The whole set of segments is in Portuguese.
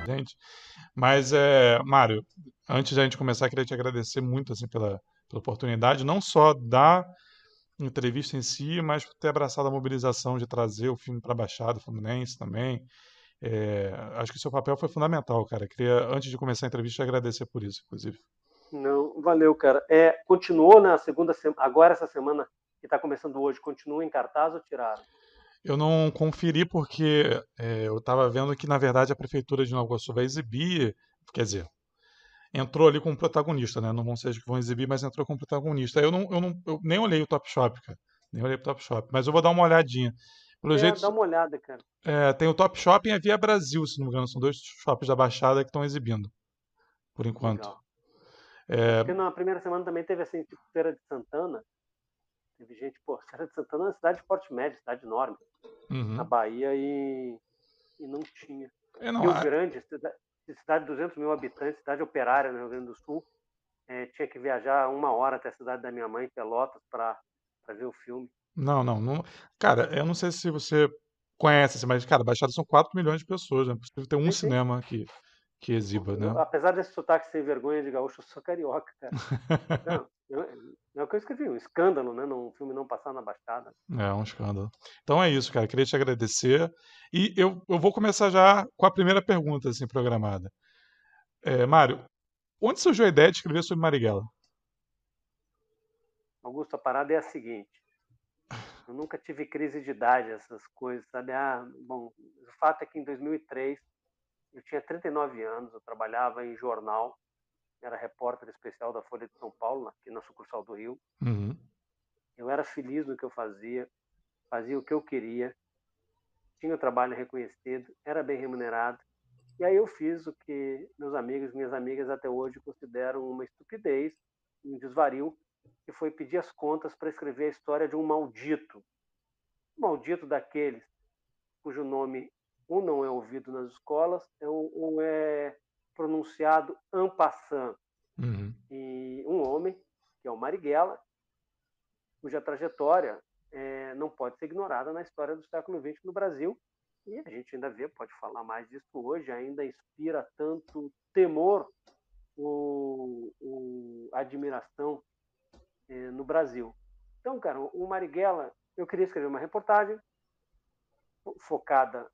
gente. Mas, Mário, antes de a gente começar, queria te agradecer muito assim, pela oportunidade, não só da entrevista em si, mas por ter abraçado a mobilização de trazer o filme para a Baixada Fluminense também. Acho que o seu papel foi fundamental, cara. Queria, antes de começar a entrevista, te agradecer por isso, inclusive. Não, valeu, cara. Continuou na segunda semana, agora essa semana que está começando hoje, continua em cartaz ou tiraram? Eu não conferi porque eu estava vendo que, na verdade, a Prefeitura de Nova Iguaçu vai exibir, quer dizer, entrou ali como protagonista, né? Não vão ser eles que vão exibir, mas entrou como protagonista. Eu nem olhei o Top Shop, cara. Nem olhei o Top Shop, mas eu vou dar uma olhadinha. Pelo jeito, Dá uma olhada, cara. tem o Top Shop e a Via Brasil, se não me engano. São dois shops da Baixada que estão exibindo, por enquanto. Legal. É, Porque na primeira semana também teve assim, tipo Feira de Santana. Teve gente, pô, Feira de Santana é uma cidade de porte médio, cidade enorme, na uhum. Bahia e não tinha. Não, Rio Grande, cidade de 200 mil habitantes, cidade operária no Rio Grande do Sul, tinha que viajar 1 hora até a cidade da minha mãe, Pelotas, para ver o filme. não. Cara, eu não sei se você conhece, assim, mas, cara, Baixada são 4 milhões de pessoas, né? É possível ter um Sim, sim. cinema que exiba, né? Apesar desse sotaque sem vergonha de gaúcho, eu sou carioca, cara. Não, é o que eu escrevi, um escândalo, né? Num filme não passar na Baixada. É um escândalo. Então é isso, cara. Queria te agradecer. E eu vou começar já com a primeira pergunta, assim, programada. Mário, onde surgiu a ideia de escrever sobre Marighella? Augusto, a parada é a seguinte: eu nunca tive crise de idade, essas coisas, sabe? Bom, o fato é que em 2003 eu tinha 39 anos, eu trabalhava em jornal, era repórter especial da Folha de São Paulo, aqui na sucursal do Rio. Uhum. Eu era feliz no que eu fazia o que eu queria, tinha o trabalho reconhecido, era bem remunerado. E aí eu fiz o que meus amigos e minhas amigas até hoje consideram uma estupidez, um desvario, que foi pedir as contas para escrever a história de um maldito daqueles cujo nome ou não é ouvido nas escolas ou é pronunciado en passant. Uhum. E um homem, que é o Marighella, cuja trajetória não pode ser ignorada na história do século XX no Brasil. E a gente ainda vê, pode falar mais disso hoje, ainda inspira tanto temor admiração no Brasil. Então, cara, o Marighella, eu queria escrever uma reportagem focada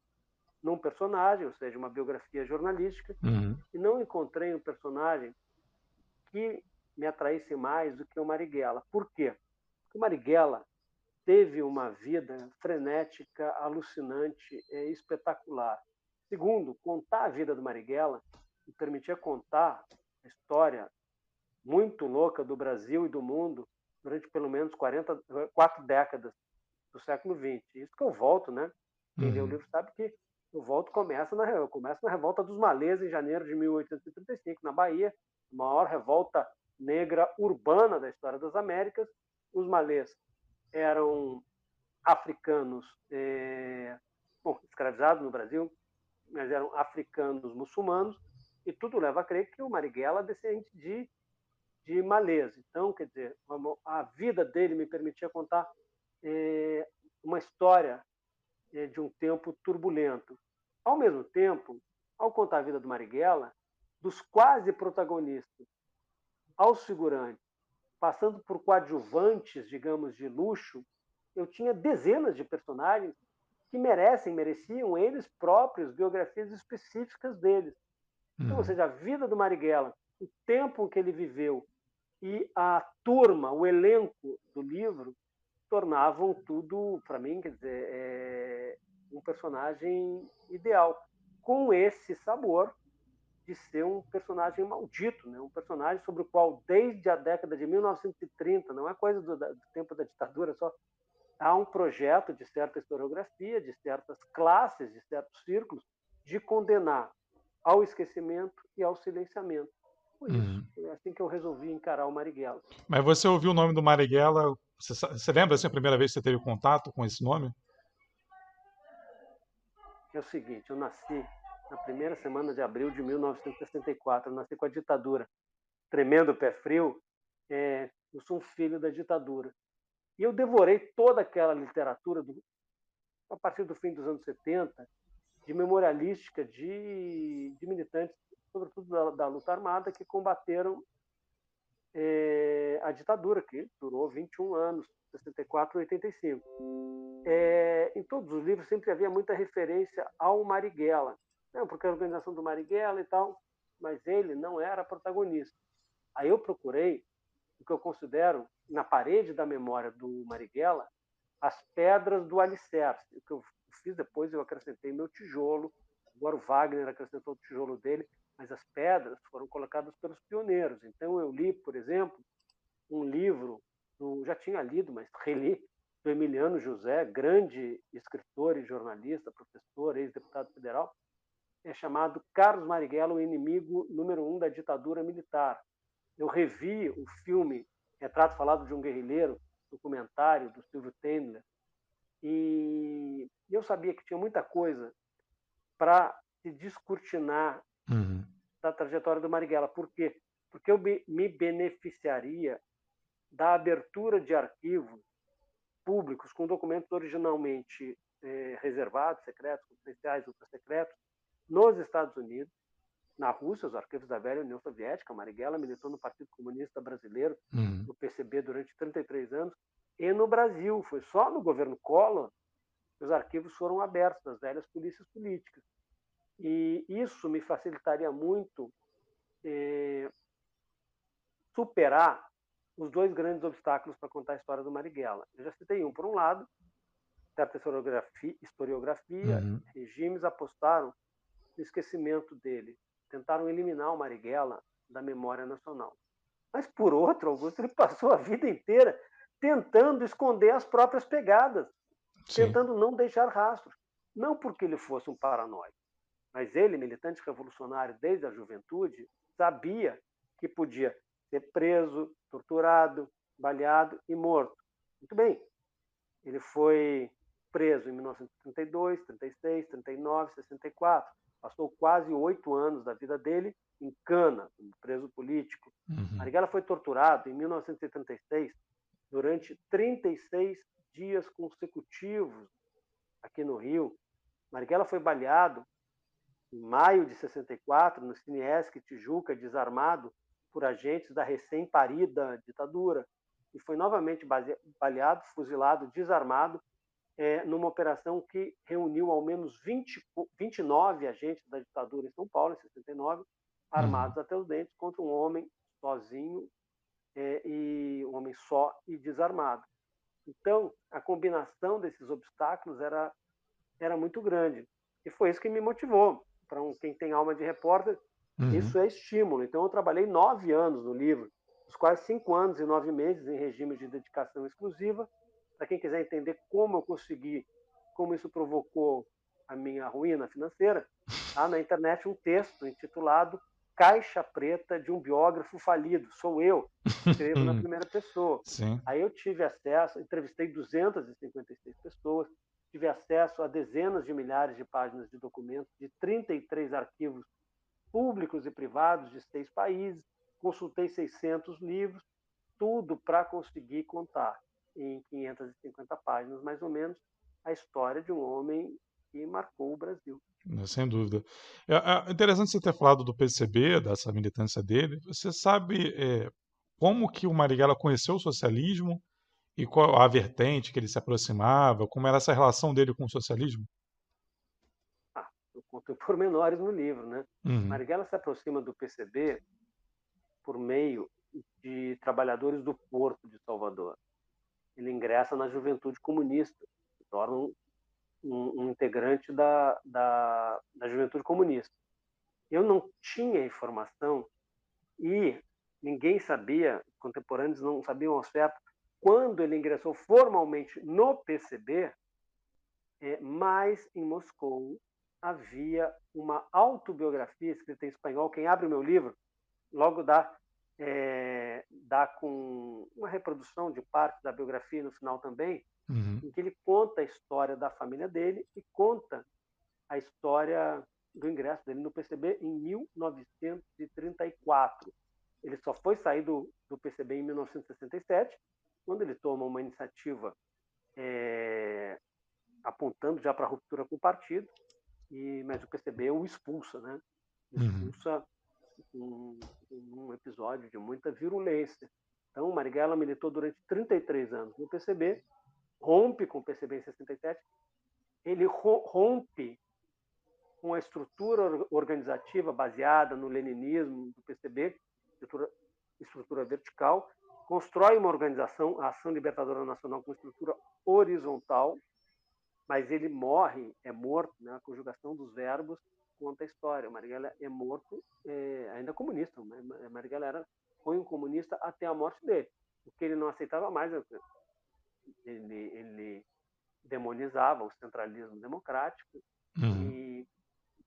num personagem, ou seja, uma biografia jornalística, Uhum. e não encontrei um personagem que me atraísse mais do que o Marighella. Por quê? Porque o Marighella teve uma vida frenética, alucinante e espetacular. Segundo, contar a vida do Marighella me permitia contar a história muito louca do Brasil e do mundo durante pelo menos 4 décadas do século XX. Isso que eu volto, né? Quem lê o Uhum. livro sabe que eu começo na revolta dos malês em janeiro de 1835 na Bahia, a maior revolta negra urbana da história das Américas. Os malês eram africanos, escravizados no Brasil, mas eram africanos muçulmanos, e tudo leva a crer que o Marighella descende de malês. Então, quer dizer, a vida dele me permitia contar uma história de um tempo turbulento. Ao mesmo tempo, ao contar a vida do Marighella, dos quase protagonistas aos figurantes, passando por coadjuvantes, digamos, de luxo, eu tinha dezenas de personagens que mereciam eles próprios biografias específicas deles. Então, ou Uhum. seja, a vida do Marighella, o tempo que ele viveu e a turma, o elenco do livro, tornavam tudo, para mim, quer dizer, um personagem ideal, com esse sabor de ser um personagem maldito, né? Um personagem sobre o qual, desde a década de 1930, não é coisa do tempo da ditadura só, há um projeto de certa historiografia, de certas classes, de certos círculos, de condenar ao esquecimento e ao silenciamento. Por isso, Uhum. é assim que eu resolvi encarar o Marighella. Mas você ouviu o nome do Marighella? Você lembra assim, a primeira vez que você teve contato com esse nome? É o seguinte, eu nasci na primeira semana de abril de 1964, eu nasci com a ditadura. Tremendo pé frio, eu sou um filho da ditadura. E eu devorei toda aquela literatura a partir do fim dos anos 70, de memorialística de militantes, sobretudo da luta armada, que combateram a ditadura, que durou 21 anos, 64 a 85. Em todos os livros sempre havia muita referência ao Marighella, não, porque a organização do Marighella e tal, mas ele não era protagonista. Aí eu procurei o que eu considero, na parede da memória do Marighella, as pedras do alicerce. O que eu fiz depois, eu acrescentei meu tijolo, agora o Wagner acrescentou o tijolo dele, mas as pedras foram colocadas pelos pioneiros. Então eu li, por exemplo, um livro, já tinha lido, mas reli, do Emiliano José, grande escritor e jornalista, professor, ex-deputado federal, chamado Carlos Marighella, o inimigo número 1 da ditadura militar. Eu revi o filme Retrato Falado de um Guerrilheiro, documentário do Silvio Tendler, e eu sabia que tinha muita coisa para se descortinar da trajetória do Marighella. Por quê? Porque eu me beneficiaria da abertura de arquivos públicos com documentos originalmente reservados, secretos, confidenciais, ultrasecretos, nos Estados Unidos, na Rússia, os arquivos da velha União Soviética. Marighella militou no Partido Comunista Brasileiro, no PCB, durante 33 anos, e no Brasil. Foi só no governo Collor que os arquivos foram abertos das velhas polícias políticas. E isso me facilitaria muito superar os dois grandes obstáculos para contar a história do Marighella. Eu já citei um. Por um lado, certa historiografia, regimes apostaram no esquecimento dele, tentaram eliminar o Marighella da memória nacional. Mas, por outro, Augusto, ele passou a vida inteira tentando esconder as próprias pegadas, tentando não deixar rastros. Não porque ele fosse um paranoico, mas ele, militante revolucionário desde a juventude, sabia que podia ser preso, torturado, baleado e morto. Muito bem, ele foi preso em 1932, 36, 39, 64. Passou quase 8 anos da vida dele em cana, como preso político. Marighella foi torturado em 1976 durante 36 dias consecutivos aqui no Rio. Marighella foi baleado em maio de 64 no Cinesc Tijuca, desarmado por agentes da recém-parida ditadura, e foi novamente baleado, fuzilado, desarmado, numa operação que reuniu ao menos 29 agentes da ditadura em São Paulo, em 69, armados até os dentes, contra um homem sozinho, e um homem só e desarmado. Então, a combinação desses obstáculos era muito grande. E foi isso que me motivou. Para quem tem alma de repórter, isso é estímulo. Então, eu trabalhei 9 anos no livro, os quais 5 anos e 9 meses em regime de dedicação exclusiva. Para quem quiser entender como eu consegui, como isso provocou a minha ruína financeira, há na internet um texto intitulado Caixa Preta de um Biógrafo Falido. Sou eu, escrevo na primeira pessoa. Sim. Aí eu tive acesso, entrevistei 256 pessoas, tive acesso a dezenas de milhares de páginas de documentos de 33 arquivos públicos e privados de 6 países, consultei 600 livros, tudo para conseguir contar em 550 páginas, mais ou menos, a história de um homem que marcou o Brasil. Sem dúvida. É interessante você ter falado do PCB, dessa militância dele. Você sabe como que o Marighella conheceu o socialismo e qual a vertente que ele se aproximava, como era essa relação dele com o socialismo? Eu conto pormenores no livro, né? Marighella se aproxima do PCB por meio de trabalhadores do Porto de Salvador. Ele ingressa na Juventude Comunista, se torna um integrante da Juventude Comunista. Eu não tinha informação e ninguém sabia, contemporâneos não sabiam ao certo, quando ele ingressou formalmente no PCB, mas em Moscou havia uma autobiografia escrita em espanhol. Quem abre o meu livro logo dá com uma reprodução de parte da biografia no final também, em que ele conta a história da família dele e conta a história do ingresso dele no PCB em 1934. Ele só foi sair do PCB em 1967, quando ele toma uma iniciativa apontando já para a ruptura com o partido, mas o PCB o expulsa, né? Uhum. Expulsa um episódio de muita virulência. Então, Marighella militou durante 33 anos no PCB, rompe com o PCB em 67, ele rompe com a estrutura organizativa baseada no leninismo do PCB, estrutura vertical, constrói uma organização, a Ação Libertadora Nacional, com estrutura horizontal, mas ele morre, é morto, né? A conjugação dos verbos conta a história. Marighella é morto, ainda comunista. Marighella foi um comunista até a morte dele. O que ele não aceitava mais, ele demonizava o centralismo democrático e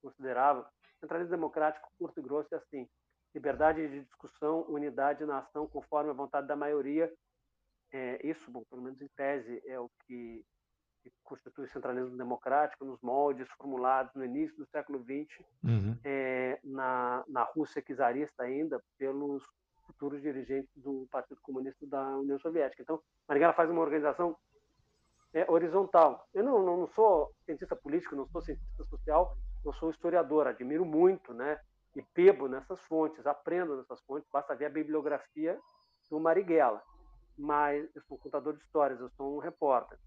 considerava centralismo democrático, curto e grosso, é assim: liberdade de discussão, unidade na ação conforme a vontade da maioria. Isso, bom, pelo menos em tese, é o que constitui o centralismo democrático nos moldes formulados no início do século XX, na Rússia czarista ainda, pelos futuros dirigentes do Partido Comunista da União Soviética. Então, Marighella faz uma organização horizontal. Eu não sou cientista político, não sou cientista social, não sou historiador, admiro muito, né? E bebo nessas fontes, aprendo nessas fontes, basta ver a bibliografia do Marighella. Mas eu sou um contador de histórias, eu sou um repórter.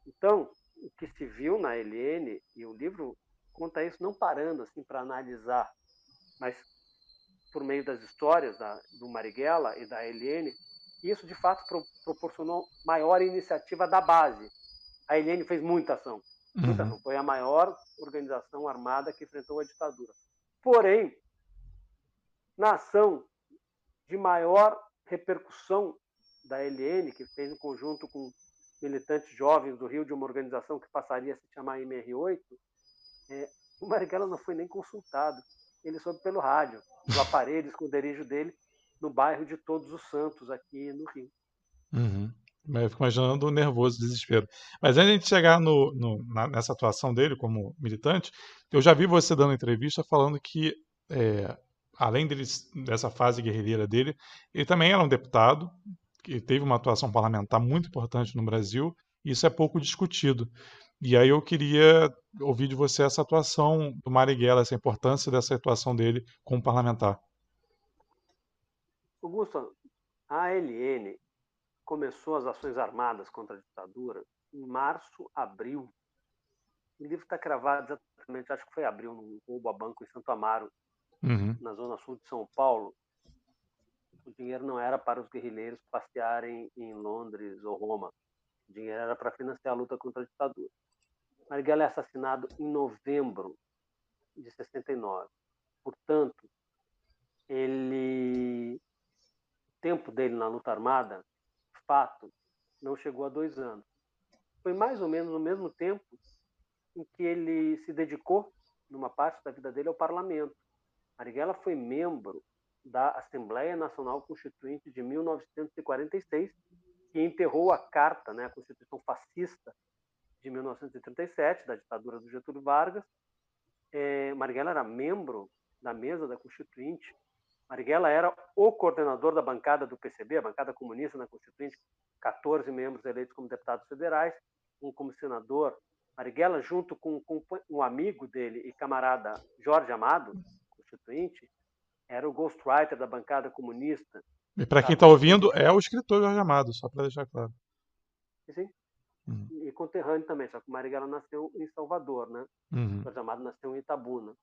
Então, o que se viu na LN, e o livro conta isso não parando assim para analisar, mas por meio das histórias do Marighella e da LN, isso de fato proporcionou maior iniciativa da base. A LN fez muita ação. Muita ação. Foi a maior organização armada que enfrentou a ditadura. Porém, na ação de maior repercussão da LN, que fez em conjunto com militantes jovens do Rio de uma organização que passaria a se chamar MR8, o Marighella não foi nem consultado. Ele soube pelo rádio, do aparelho, esconderijo dele, no bairro de Todos os Santos, aqui no Rio. Eu fico imaginando o nervoso, o desespero. Mas antes de a gente chegar nessa atuação dele como militante, eu já vi você dando entrevista falando que, além dessa fase guerrilheira dele, ele também era um deputado, que teve uma atuação parlamentar muito importante no Brasil, e isso é pouco discutido. E aí eu queria ouvir de você essa atuação do Marighella, essa importância dessa atuação dele como parlamentar. Augusto, a ALN começou as ações armadas contra a ditadura em março, abril. O livro está cravado exatamente, acho que foi abril, num roubo a banco em Santo Amaro, na zona sul de São Paulo. O dinheiro não era para os guerrilheiros passearem em Londres ou Roma. O dinheiro era para financiar a luta contra a ditadura. Marighella é assassinado em novembro de 69. Portanto, o tempo dele na luta armada, fato, não chegou a 2 anos. Foi mais ou menos no mesmo tempo em que ele se dedicou, numa parte da vida dele, ao parlamento. Marighella foi membro da Assembleia Nacional Constituinte de 1946, que enterrou a carta, né, a Constituição Fascista de 1937, da ditadura do Getúlio Vargas. Marighella era membro da mesa da Constituinte. Marighella era o coordenador da bancada do PCB, a bancada comunista na Constituinte, 14 membros eleitos como deputados federais, um como senador. Marighella, junto com um amigo dele e camarada Jorge Amado, constituinte, era o ghostwriter da bancada comunista. E para quem está ouvindo, é o escritor Jorge Amado, só para deixar claro. Sim. E conterrâneo também, só que o Marighella nasceu em Salvador, né? Jorge Amado nasceu em Itabuna.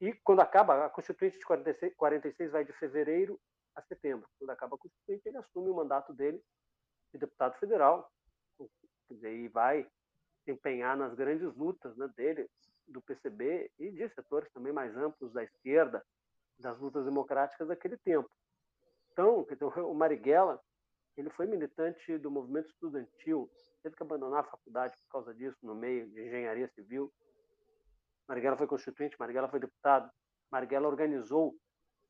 E quando acaba, a Constituinte de 46 vai de fevereiro a setembro. Quando acaba a Constituinte, ele assume o mandato dele de deputado federal. Quer dizer, e vai se empenhar nas grandes lutas, né, dele, do PCB e de setores também mais amplos da esquerda, das lutas democráticas daquele tempo. Então, o Marighella, ele foi militante do movimento estudantil, teve que abandonar a faculdade por causa disso, no meio de engenharia civil. Marighella foi constituinte, Marighella foi deputado, Marighella organizou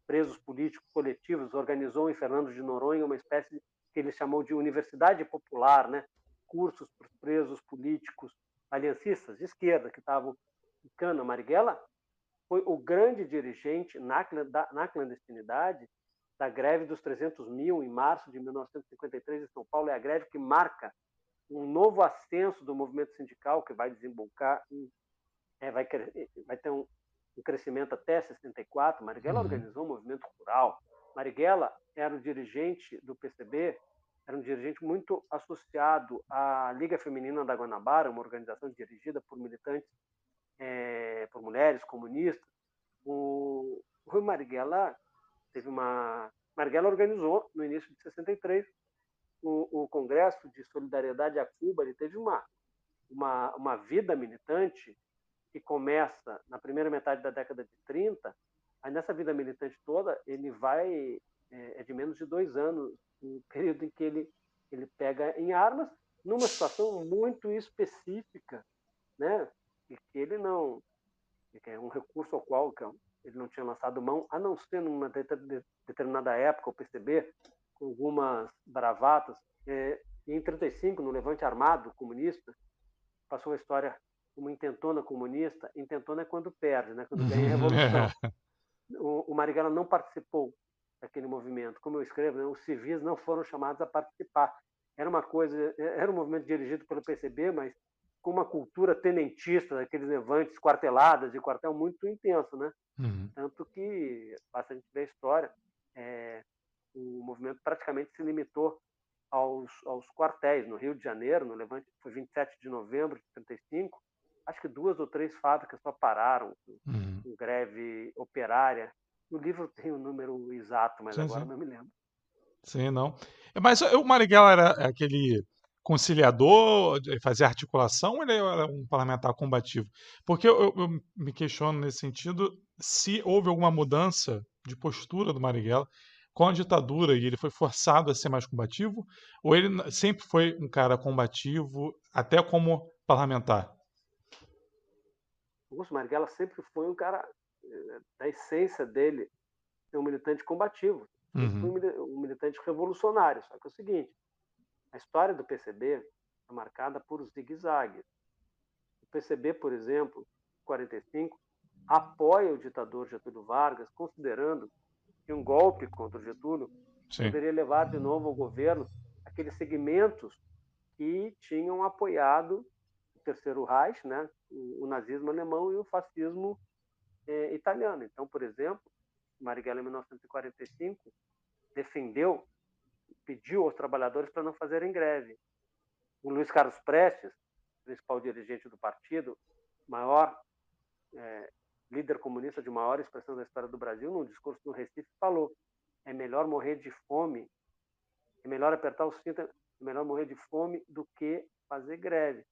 presos políticos coletivos, organizou em Fernando de Noronha uma espécie que ele chamou de universidade popular, né? Cursos para os presos políticos aliancistas de esquerda que estavam em cana. Marighella foi o grande dirigente na clandestinidade da greve dos 300 mil em março de 1953 em São Paulo. É a greve que marca um novo novo ascenso do movimento sindical, que vai desembocar vai ter um crescimento até 64. Marighella organizou um movimento rural. Marighella era o dirigente do PCB, era um dirigente muito associado à Liga Feminina da Guanabara, uma organização dirigida por militantes, por mulheres comunistas. O Rui Marighella Marighella organizou, no início de 63, o Congresso de Solidariedade a Cuba. Ele teve uma vida militante que começa na primeira metade da década de 30. Aí nessa vida militante toda, ele vai de menos de 2 anos, um período em que ele pega em armas, numa situação muito específica, né? E que ele não, que é um recurso ao qual ele não tinha lançado mão, a não ser numa determinada época, o PCB, com algumas bravatas. Em 35, no Levante Armado comunista, passou a história como intentona comunista. Intentona é quando perde, né? Quando ganha a revolução. O Marighella não participou daquele movimento. Como eu escrevo, né? Os civis não foram chamados a participar. Era um movimento dirigido pelo PCB, mas com uma cultura tenentista, daqueles levantes, quarteladas de quartel muito intenso, né? Tanto que, basta a gente ver a história, o movimento praticamente se limitou aos quartéis. No Rio de Janeiro, no Levante, foi 27 de novembro de 35, acho que 2 ou 3 fábricas só pararam com greve operária. No livro tem o número exato, mas agora não me lembro. Sim, não. Mas o Marighella era aquele conciliador, fazia articulação, ou ele era um parlamentar combativo? Porque eu me questiono nesse sentido se houve alguma mudança de postura do Marighella com a ditadura e ele foi forçado a ser mais combativo, ou ele sempre foi um cara combativo, até como parlamentar? Augusto Marighella sempre foi um cara, da essência dele, ser um militante combativo. Sempre foi um militante revolucionário. Só que é o seguinte, a história do PCB é marcada por zigue-zagues. O PCB, por exemplo, em 45, apoia o ditador Getúlio Vargas, considerando que um golpe contra o Getúlio poderia levar de novo ao governo aqueles segmentos que tinham apoiado o Terceiro Reich, né, o nazismo alemão e o fascismo italiano. Então, por exemplo, Marighella, em 1945, pediu aos trabalhadores para não fazerem greve. O Luiz Carlos Prestes, principal dirigente do partido, maior líder comunista de maior expressão da história do Brasil, num discurso no Recife, falou: é melhor morrer de fome, é melhor apertar o cinto, é melhor morrer de fome do que fazer greve.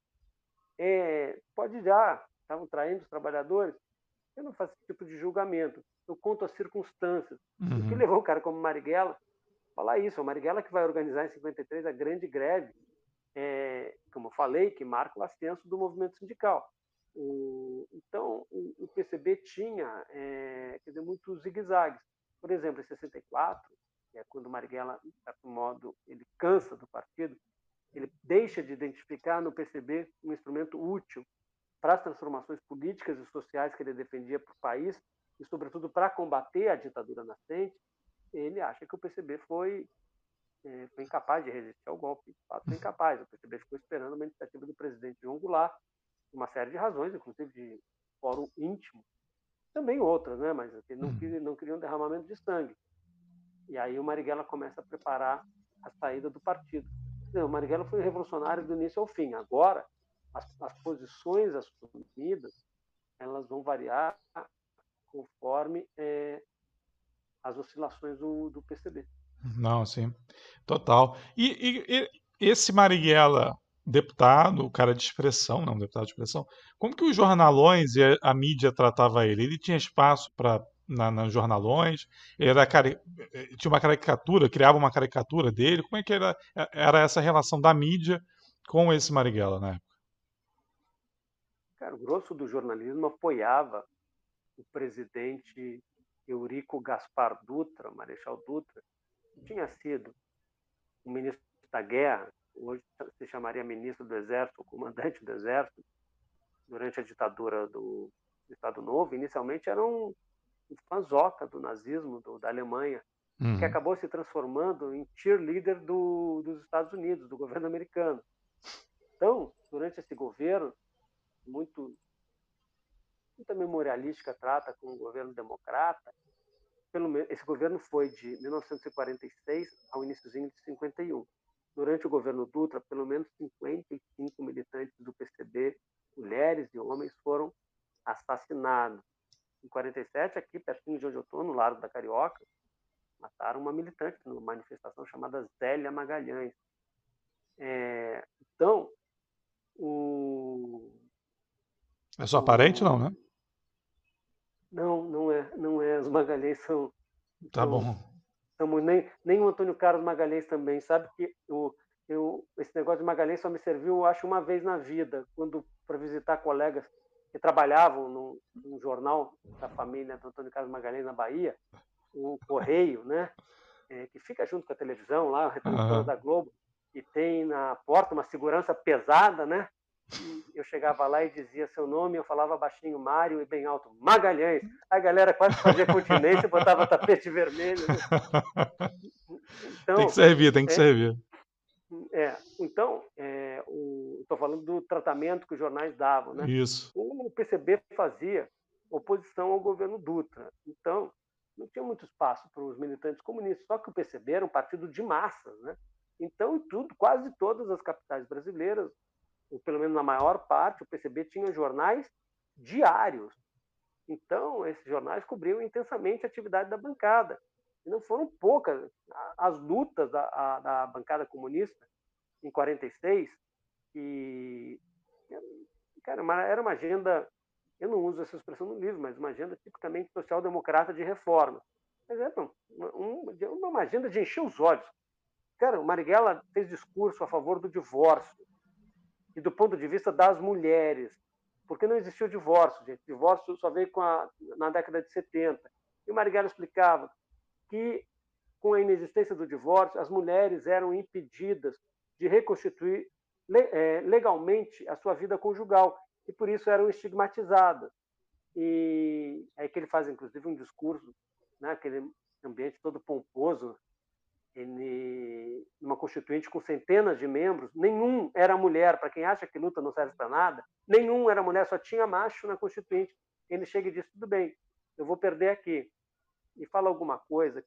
Estavam traindo os trabalhadores. Eu não faço esse tipo de julgamento. Eu conto as circunstâncias. O que levou um cara como Marighella a falar isso? É o Marighella que vai organizar em 53 a grande greve, como eu falei, que marca o ascenso do movimento sindical. Então, o PCB tinha muitos zigue-zagues. Por exemplo, em 64, que é quando o Marighella, de certo modo, ele cansa do partido, ele deixa de identificar no PCB um instrumento útil para as transformações políticas e sociais que ele defendia para o país e, sobretudo, para combater a ditadura nascente. Ele acha que o PCB foi incapaz de resistir ao golpe. De fato, foi incapaz. O PCB ficou esperando uma iniciativa do presidente João Goulart, uma série de razões, inclusive de fórum íntimo, também outras, né? Mas ele não queria um derramamento de sangue. E aí o Marighella começa a preparar a saída do partido. O Marighella foi revolucionário do início ao fim. Agora, as posições assumidas, elas vão variar conforme as oscilações do PCB. Não, sim, total. E esse Marighella, deputado, cara de expressão, não, deputado de expressão, como que os jornalões e a mídia tratava ele? Ele tinha espaço nos jornalões? Tinha uma caricatura, criava uma caricatura dele? Como é que era essa relação da mídia com esse Marighella, né? Cara, o grosso do jornalismo apoiava o presidente Eurico Gaspar Dutra, Marechal Dutra, que tinha sido o ministro da Guerra, hoje se chamaria ministro do Exército, comandante do Exército, durante a ditadura do Estado Novo. Inicialmente era um fanzoca do nazismo, da Alemanha, que acabou se transformando em cheerleader dos Estados Unidos, do governo americano. Então, durante esse governo, muita memorialística trata com o governo democrata, esse governo foi de 1946 ao iníciozinho de 51. Durante o governo Dutra, pelo menos 55 militantes do PCB, mulheres e homens, foram assassinados. Em 47, aqui pertinho de onde eu estou, no Largo da Carioca, mataram uma militante numa manifestação chamada Zélia Magalhães. Então, É sua parente, não, né? Não é. Os Magalhães são... Tá bom. Nem o Antônio Carlos Magalhães também. Sabe que esse negócio de Magalhães só me serviu, acho, uma vez na vida, quando para visitar colegas que trabalhavam num jornal da família do Antônio Carlos Magalhães na Bahia, o Correio, né? Que fica junto com a televisão lá, a retransmissora da Globo, e tem na porta uma segurança pesada, né? E eu chegava lá e dizia seu nome, eu falava baixinho Mário e bem alto Magalhães. A galera quase fazia continência, botava tapete vermelho. Né? Então, tem que servir, tem que servir. Então, estou falando do tratamento que os jornais davam. Né? Isso. O PCB fazia oposição ao governo Dutra. Então, não tinha muito espaço para os militantes comunistas. Só que o PCB era um partido de massas. Né? Então, quase todas as capitais brasileiras, ou pelo menos na maior parte, o PCB tinha jornais diários. Então, esses jornais cobriam intensamente a atividade da bancada. E não foram poucas as lutas da bancada comunista em 46, que cara, era uma agenda, eu não uso essa expressão no livro, mas uma agenda tipicamente social-democrata de reforma. Mas era uma agenda de encher os olhos. Cara, o Marighella fez discurso a favor do divórcio, e do ponto de vista das mulheres, porque não existia o divórcio, gente. O divórcio só veio na década de 70. E o Marighella explicava que, com a inexistência do divórcio, as mulheres eram impedidas de reconstituir legalmente a sua vida conjugal, e por isso eram estigmatizadas. E é que ele faz, inclusive, um discurso, né, aquele ambiente todo pomposo, numa constituinte com centenas de membros, nenhum era mulher. Para quem acha que luta não serve para nada, nenhum era mulher, só tinha macho na constituinte. Ele chega e diz, tudo bem, eu vou perder aqui. E fala alguma coisa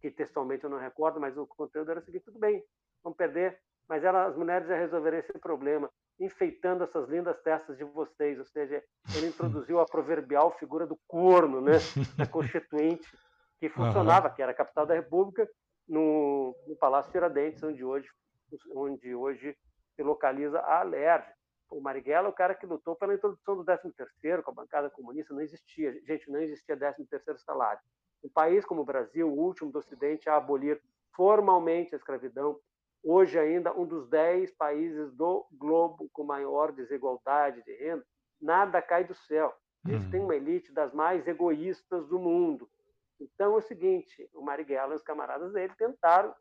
que textualmente eu não recordo, mas o conteúdo era o seguinte, tudo bem, vamos perder, mas as mulheres já resolveram esse problema, enfeitando essas lindas testas de vocês. Ou seja, ele introduziu a proverbial figura do corno, né, na constituinte, que funcionava, que era a capital da República, no Palácio Tiradentes, onde hoje se localiza a Alerj. O Marighella é o cara que lutou pela introdução do 13º com a bancada comunista. Não existia, gente, não existia 13º salário. Um país como o Brasil, o último do Ocidente a abolir formalmente a escravidão, hoje ainda um dos 10 países do globo com maior desigualdade de renda, nada cai do céu. A gente tem uma elite das mais egoístas do mundo. Então, é o seguinte, o Marighella e os camaradas dele tentaram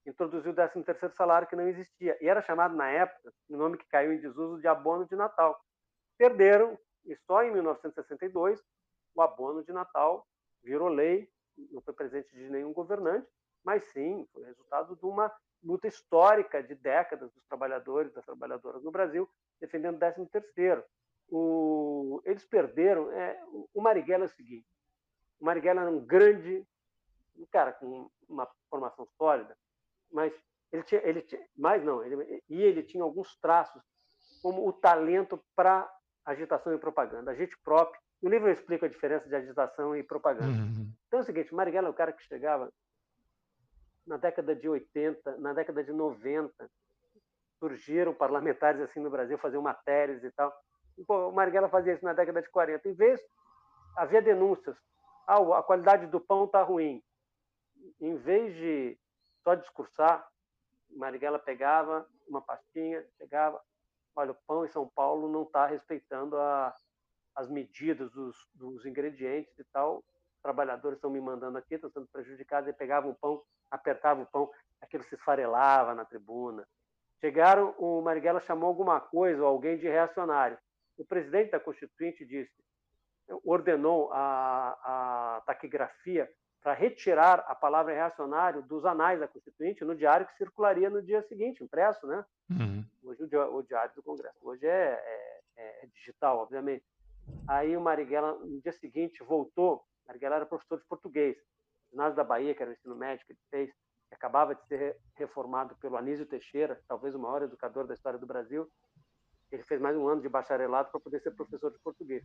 introduzir o 13º salário, que não existia. E era chamado, na época, o nome que caiu em desuso, de abono de Natal. Perderam, e só em 1962, o abono de Natal virou lei, não foi presente de nenhum governante, mas sim, foi resultado de uma luta histórica de décadas dos trabalhadores e das trabalhadoras no Brasil, defendendo o 13º. Eles perderam. O Marighella é o seguinte, o Marighella era um grande cara com uma formação sólida, mas ele tinha alguns traços, como o talento para agitação e propaganda, agite próprio. No livro eu explico a diferença de agitação e propaganda. Então é o seguinte, o Marighella é o cara que chegava na década de 80, na década de 90, surgiram parlamentares assim no Brasil, faziam matérias e tal. O Marighella fazia isso na década de 40. Em vez, havia denúncias. A qualidade do pão está ruim. Em vez de só discursar, Marighella pegava uma pastinha, chegava, olha, o pão em São Paulo não está respeitando as medidas dos ingredientes e tal, os trabalhadores estão me mandando aqui, estão sendo prejudicados. Ele pegava um pão, apertava o pão, aquilo se esfarelava na tribuna. O Marighella chamou alguma coisa, ou alguém de reacionário. O presidente da Constituinte ordenou a taquigrafia para retirar a palavra reacionário dos anais da Constituinte no diário que circularia no dia seguinte, impresso, né? Uhum. Hoje o diário do Congresso. Hoje é digital, obviamente. Aí o Marighella, no dia seguinte, voltou. Marighella era professor de português. O ginásio da Bahia, que era o ensino médio que ele fez, que acabava de ser reformado pelo Anísio Teixeira, talvez o maior educador da história do Brasil. Ele fez mais um ano de bacharelado para poder ser professor de português.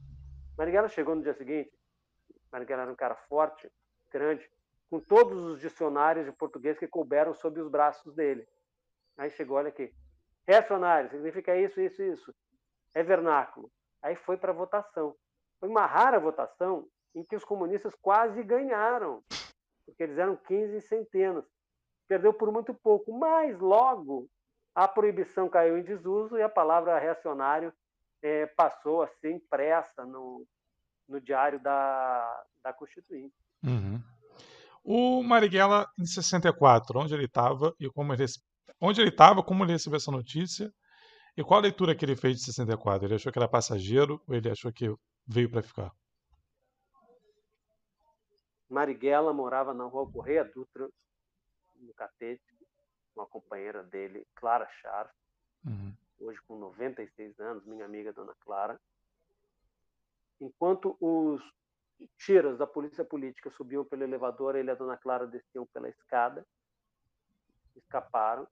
Marighella chegou no dia seguinte. Marighella era um cara forte, grande, com todos os dicionários de português que couberam sob os braços dele. Aí chegou, olha aqui, reacionário, significa isso, isso, isso. É vernáculo. Aí foi para a votação. Foi uma rara votação em que os comunistas quase ganharam, porque eles eram 15 centenas. Perdeu por muito pouco, mas logo a proibição caiu em desuso e a palavra reacionário passou a ser impressa no diário da Constituinte. Uhum. O Marighella, em 64, onde ele estava e onde ele estava, como ele recebeu essa notícia e qual a leitura que ele fez de 64? Ele achou que era passageiro ou ele achou que veio para ficar? Marighella morava na rua Correia Dutra, no Catete, com a companheira dele, Clara Scharf, hoje com 96 anos, minha amiga Dona Clara. Enquanto os tiras da polícia política subiam pelo elevador, ele e a Dona Clara desciam pela escada, escaparam.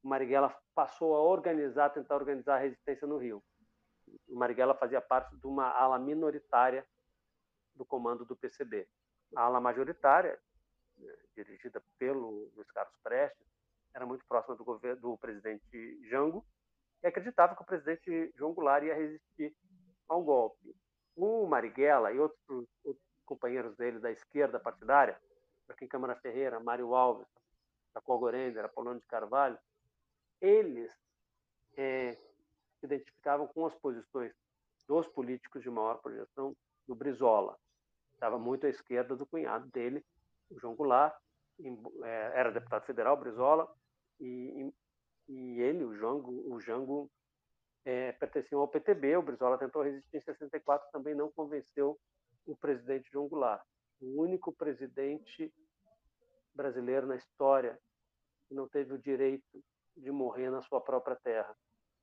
O Marighella passou a tentar organizar a resistência no Rio. O Marighella fazia parte de uma ala minoritária do comando do PCB. A ala majoritária, dirigida pelo Luiz Carlos Prestes, era muito próxima do presidente Jango e acreditava que o presidente João Goulart ia resistir ao golpe. O Marighella e outros companheiros dele da esquerda partidária, Joaquim Câmara Ferreira, Mário Alves, Jacob Gorender, Apolônio de Carvalho, eles se identificavam com as posições dos políticos de maior projeção do Brizola. Estava muito à esquerda do cunhado dele, o João Goulart, era deputado federal, Brizola, e ele, o Jango, pertenciam ao PTB. O Brizola tentou resistir em 64, também não convenceu o presidente João Goulart. O único presidente brasileiro na história que não teve o direito de morrer na sua própria terra.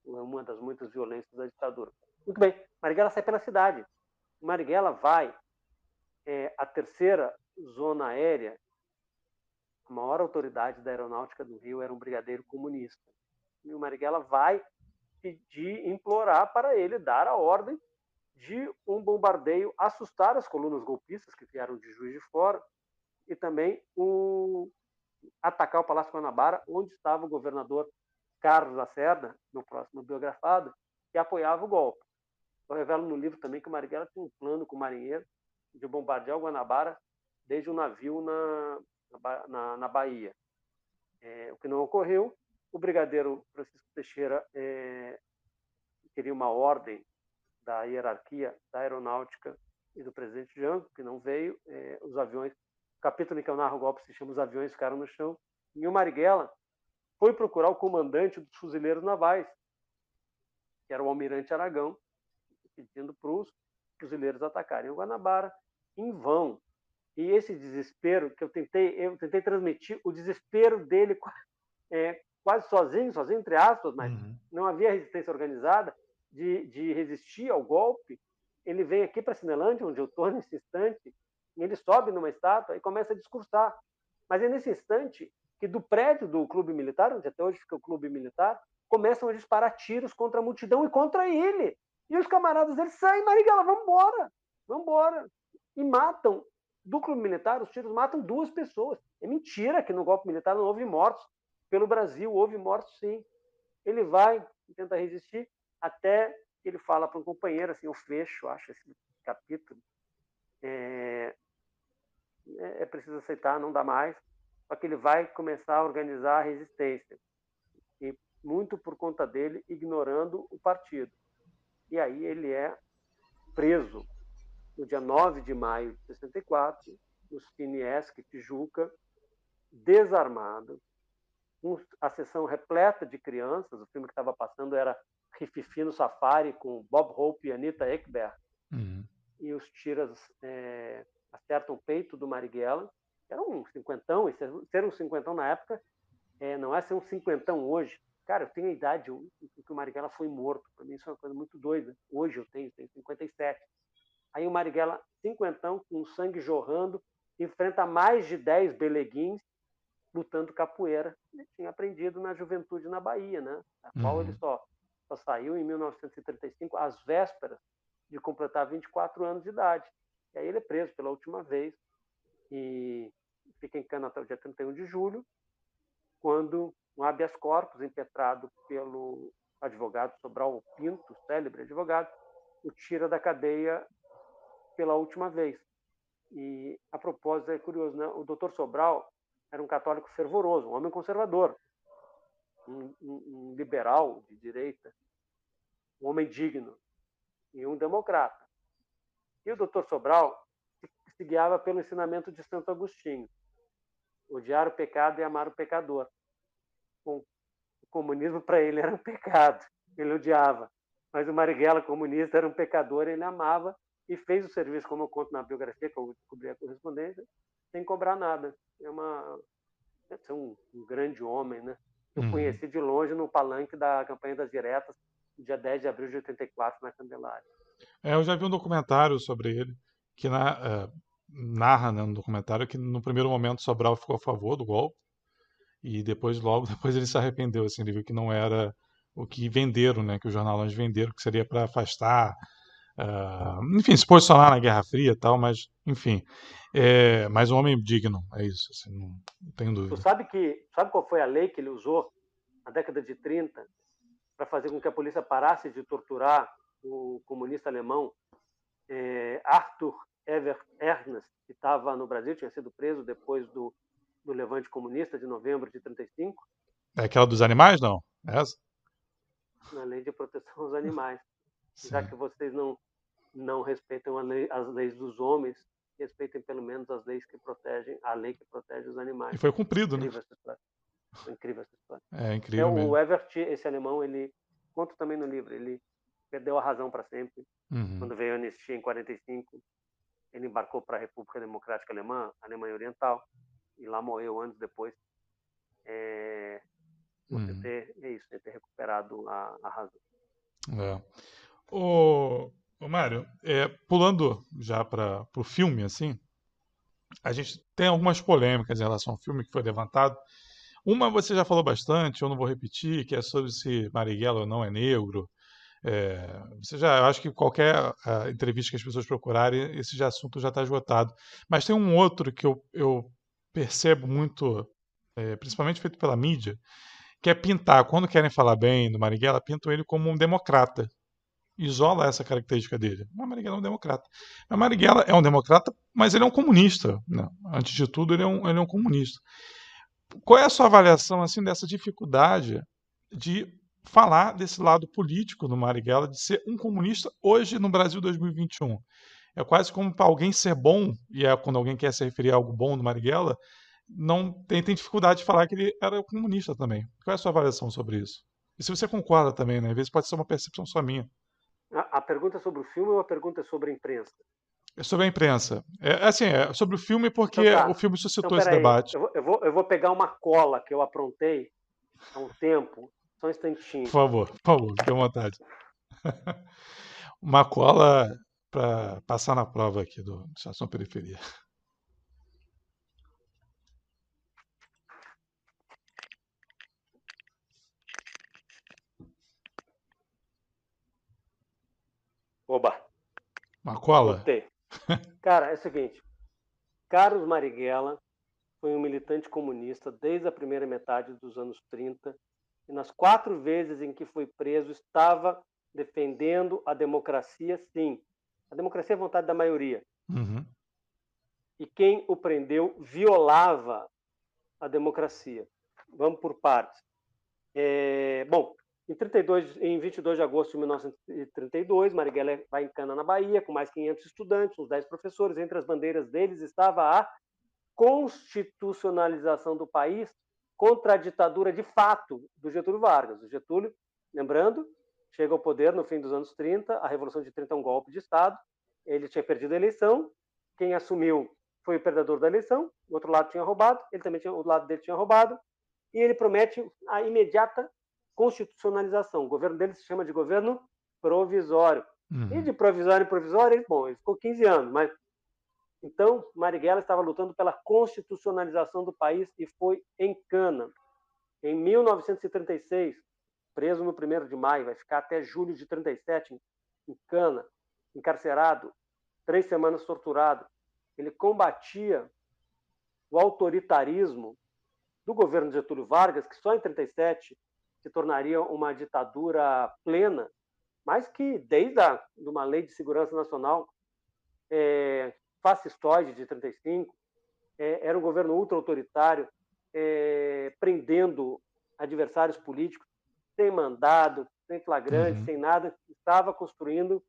Uma das muitas violências da ditadura. Muito bem, Marighella sai pela cidade. Marighella vai à terceira zona aérea. A maior autoridade da aeronáutica do Rio era um brigadeiro comunista. E o Marighella vai pedir, implorar para ele dar a ordem de um bombardeio, assustar as colunas golpistas que vieram de Juiz de Fora e também atacar o Palácio Guanabara, onde estava o governador Carlos Lacerda, no próximo biografado, que apoiava o golpe. Eu revelo no livro também que o Marighella tinha um plano com o marinheiro de bombardear o Guanabara desde um navio na Bahia. O que não ocorreu. O brigadeiro Francisco Teixeira queria uma ordem da hierarquia da aeronáutica e do presidente Jango, que não veio. Os aviões, o capítulo em que eu narro o golpe se chama Os Aviões Ficaram no Chão, e o Marighella foi procurar o comandante dos fuzileiros navais, que era o almirante Aragão, pedindo para os fuzileiros atacarem o Guanabara em vão. E esse desespero que eu tentei transmitir, o desespero dele quase sozinho entre aspas, mas não havia resistência organizada de resistir ao golpe. Ele vem aqui para Cinelândia, onde eu estou nesse instante, e ele sobe numa estátua e começa a discursar. Mas é nesse instante que do prédio do clube militar, onde até hoje fica o clube militar, começam a disparar tiros contra a multidão e contra ele. E os camaradas dele saem, Marighella, vamos embora. E matam, do clube militar, os tiros matam 2 pessoas. É mentira que no golpe militar não houve mortos. Pelo Brasil houve mortos, sim. Ele vai, tenta resistir, até que ele fala para um companheiro, assim, eu fecho, acho, esse capítulo. É preciso aceitar, não dá mais. Só que ele vai começar a organizar a resistência. E muito por conta dele, ignorando o partido. E aí ele é preso no dia 9 de maio de 64, no Cine-Esq Tijuca, desarmado, a sessão repleta de crianças. O filme que estava passando era Rififi no Safari, com Bob Hope e Anita Ekberg. E os tiras acertam o peito do Marighella, que era um cinquentão, e ser um cinquentão na época não é ser um cinquentão hoje. Cara, eu tenho a idade em que o Marighella foi morto. Para mim isso é uma coisa muito doida. Hoje eu tenho 57. Aí o Marighella, cinquentão, com sangue jorrando, enfrenta mais de 10 beleguins lutando capoeira. Ele tinha aprendido na juventude na Bahia, né? A qual ele só saiu em 1935, às vésperas de completar 24 anos de idade. E aí ele é preso pela última vez e fica em cana até o dia 31 de julho, quando um habeas corpus impetrado pelo advogado Sobral Pinto, célebre advogado, o tira da cadeia pela última vez. E, a propósito, é curioso, né? O doutor Sobral era um católico fervoroso, um homem conservador, um liberal de direita, um homem digno e um democrata. E o doutor Sobral se guiava pelo ensinamento de Santo Agostinho: odiar o pecado e amar o pecador. O comunismo para ele era um pecado, ele odiava. Mas o Marighella, comunista, era um pecador, ele amava e fez o serviço, como eu conto na biografia, que eu descobri a correspondência, sem cobrar nada. Deve ser um grande homem, né? Eu conheci de longe no palanque da campanha das diretas, dia 10 de abril de 84, na Candelária. Eu já vi um documentário sobre ele, que narra, né, no documentário que no primeiro momento Sobral ficou a favor do golpe, e depois, logo depois, ele se arrependeu, assim, ele viu que não era o que venderam, né, que os jornalões venderam, que seria para afastar, enfim, se posicionar na Guerra Fria e tal, mas, enfim, mas um homem digno, é isso, assim, não tenho Tu dúvida. sabe qual foi a lei que ele usou na década de 30 para fazer com que a polícia parasse de torturar o comunista alemão Arthur Evert Ernst, que estava no Brasil, tinha sido preso depois do levante comunista de novembro de 35? É aquela dos animais, não? É essa? Na lei de proteção aos animais. Sim. Já que vocês não respeitam as leis dos homens, respeitem pelo menos as leis que protegem, a lei que protege os animais. E foi cumprido, incrível, né? Essa história. Incrível essa história. É incrível mesmo. O Evert, esse alemão, ele conta também no livro, ele perdeu a razão para sempre. Quando veio a anistia em 45, ele embarcou para a República Democrática Alemã, Alemanha Oriental, e lá morreu anos depois. Ter recuperado a razão. Ô, Mário, pulando já para o filme, assim, a gente tem algumas polêmicas em relação ao filme que foi levantado. Uma você já falou bastante, eu não vou repetir, que é sobre se Marighella ou não é negro. Eu acho que qualquer entrevista que as pessoas procurarem, esse assunto já está esgotado. Mas tem um outro que eu percebo muito, principalmente feito pela mídia, que é pintar, quando querem falar bem do Marighella, pintam ele como um democrata. Isola essa característica dele. O Marighella é um democrata. O Marighella é um democrata, mas ele é um comunista, né? Antes de tudo, ele é um comunista. Qual é a sua avaliação assim dessa dificuldade de falar desse lado político do Marighella, de ser um comunista hoje no Brasil 2021? É quase como para alguém ser bom, e quando alguém quer se referir a algo bom do Marighella, não tem dificuldade de falar que ele era comunista também. Qual é a sua avaliação sobre isso? E se você concorda também, né? Às vezes pode ser uma percepção só minha. A pergunta é sobre o filme ou a pergunta é sobre a imprensa? É sobre a imprensa. É sobre o filme porque Então, tá. o filme suscitou Então, esse debate. Eu vou pegar uma cola que eu aprontei há um tempo. Só um instantinho. Por favor, fique à vontade. Uma cola para passar na prova aqui do Estação Periferia. Oba! Uma cola? Botei. Cara, é o seguinte. Carlos Marighella foi um militante comunista desde a primeira metade dos anos 30 e nas 4 vezes em que foi preso estava defendendo a democracia, sim. A democracia é a vontade da maioria. Uhum. E quem o prendeu violava a democracia. Vamos por partes. Em 22 de agosto de 1932, Marighella vai em Cana, na Bahia, com mais 500 estudantes, uns 10 professores. Entre as bandeiras deles estava a constitucionalização do país contra a ditadura de fato do Getúlio Vargas. O Getúlio, lembrando, chega ao poder no fim dos anos 30, a Revolução de 30 é um golpe de Estado, ele tinha perdido a eleição quem assumiu foi o perdedor da eleição, o outro lado tinha roubado, ele também tinha, o lado dele tinha roubado, e ele promete a imediata constitucionalização. O governo dele se chama de governo provisório. E de provisório em provisório, ele ficou 15 anos, mas então Marighella estava lutando pela constitucionalização do país e foi em cana. Em 1936, preso no 1º de maio, vai ficar até julho de 37 em cana, encarcerado, 3 semanas torturado. Ele combatia o autoritarismo do governo de Getúlio Vargas, que só em 37 se tornaria uma ditadura plena, mas que desde uma lei de segurança nacional fascistoide de 35, era um governo ultra-autoritário, prendendo adversários políticos, sem mandado, sem flagrante, sem nada, estava construindo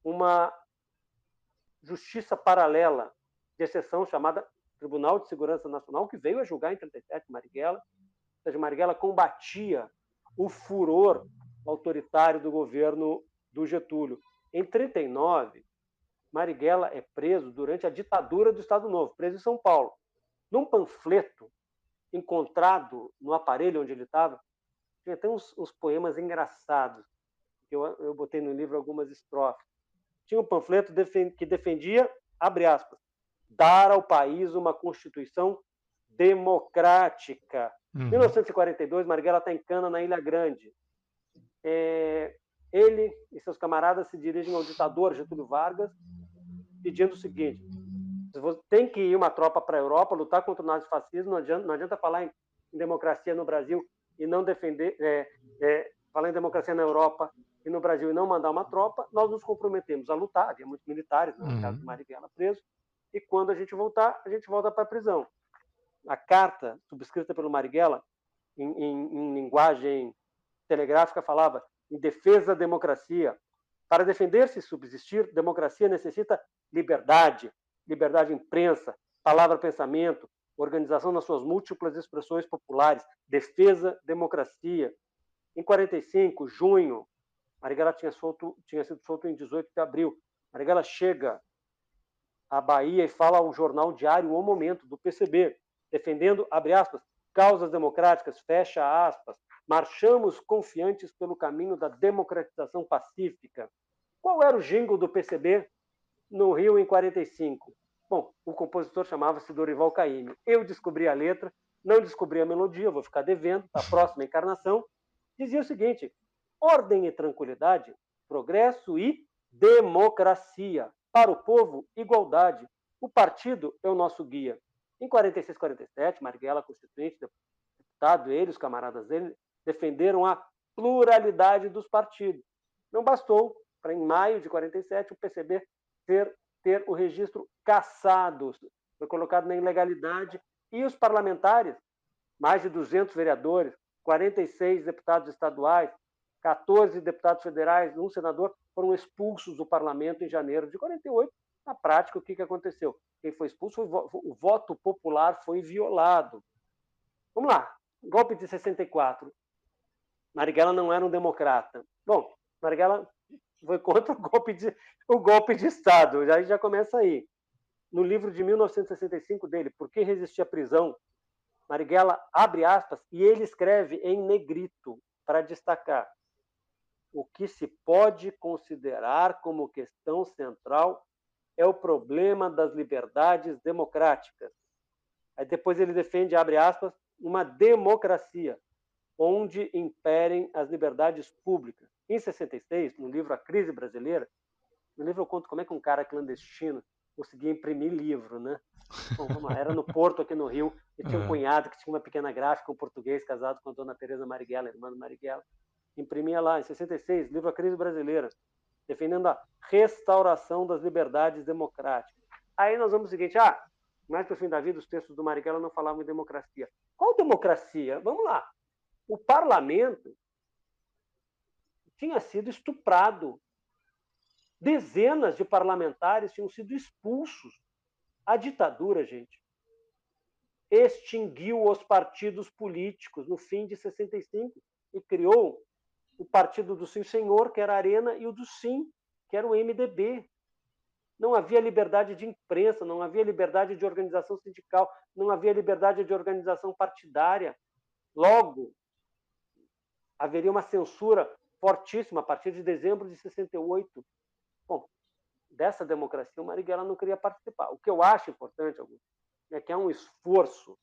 uma justiça paralela, de exceção, chamada Tribunal de Segurança Nacional, que veio a julgar em 37 Marighella. Ou seja, Marighella combatia o furor autoritário do governo do Getúlio. Em 39, Marighella é preso durante a ditadura do Estado Novo, preso em São Paulo. Num panfleto encontrado no aparelho onde ele estava, tinha até uns poemas engraçados, que eu botei no livro algumas estrofes. Tinha um panfleto que defendia, abre aspas, dar ao país uma Constituição democrática. Em 1942, Marighella está em cana na Ilha Grande. Ele e seus camaradas se dirigem ao ditador Getúlio Vargas, pedindo o seguinte: tem que ir uma tropa para a Europa, lutar contra o nazifascismo, não adianta falar em democracia no Brasil e não defender, falar em democracia na Europa e no Brasil e não mandar uma tropa. Nós nos comprometemos a lutar, havia muitos militares, no caso do Marighella preso, e quando a gente voltar, a gente volta para a prisão. A carta subscrita pelo Marighella, em linguagem telegráfica, falava em defesa da democracia. Para defender-se e subsistir, democracia necessita liberdade, liberdade de imprensa, palavra-pensamento, organização nas suas múltiplas expressões populares, defesa, democracia. Em 45, junho, Marighella tinha sido solto em 18 de abril. Marighella chega à Bahia e fala ao jornal diário O Momento, do PCB, defendendo, abre aspas, causas democráticas, fecha aspas, marchamos confiantes pelo caminho da democratização pacífica. Qual era o jingle do PCB no Rio em 45? Bom, o compositor chamava-se Dorival Caymmi. Eu descobri a letra, não descobri a melodia, vou ficar devendo, para a próxima encarnação. Dizia o seguinte: ordem e tranquilidade, progresso e democracia. Para o povo, igualdade. O partido é o nosso guia. Em 46, 47, Marighella, constituinte, deputado, ele, os camaradas dele, defenderam a pluralidade dos partidos. Não bastou para, em maio de 47, o PCB ter o registro cassado, foi colocado na ilegalidade, e os parlamentares, mais de 200 vereadores, 46 deputados estaduais, 14 deputados federais, um senador, foram expulsos do parlamento em janeiro de 48. Na prática, o que aconteceu? Quem foi expulso, o voto popular foi violado. Vamos lá, golpe de 64. Marighella não era um democrata. Bom, Marighella foi contra o golpe de Estado, aí já começa aí. No livro de 1965 dele, Por que resistir à prisão?, Marighella abre aspas e ele escreve em negrito para destacar: o que se pode considerar como questão central é o problema das liberdades democráticas. Aí depois ele defende, abre aspas, uma democracia onde imperem as liberdades públicas. Em 66, no livro A Crise Brasileira, no livro eu conto como é que um cara clandestino conseguia imprimir livro, né? Bom, vamos lá, era no Porto, aqui no Rio, e tinha um cunhado que tinha uma pequena gráfica, um português casado com a dona Teresa Marighella, irmã do Marighella, imprimia lá, em 66, livro A Crise Brasileira, defendendo a restauração das liberdades democráticas. Aí nós vamos ao seguinte: mais para o fim da vida, os textos do Marighella não falavam em democracia. Qual democracia? Vamos lá. O parlamento tinha sido estuprado. Dezenas de parlamentares tinham sido expulsos. A ditadura, gente, extinguiu os partidos políticos no fim de 65 e criou o partido do Sim Senhor, que era a Arena, e o do Sim, que era o MDB. não havia liberdade de imprensa, não havia liberdade de organização sindical, não havia liberdade de organização partidária. Logo, haveria uma censura fortíssima a partir de dezembro de 68. Bom, dessa democracia o Marighella não queria participar. O que eu acho importante, Augusto, é que há um esforço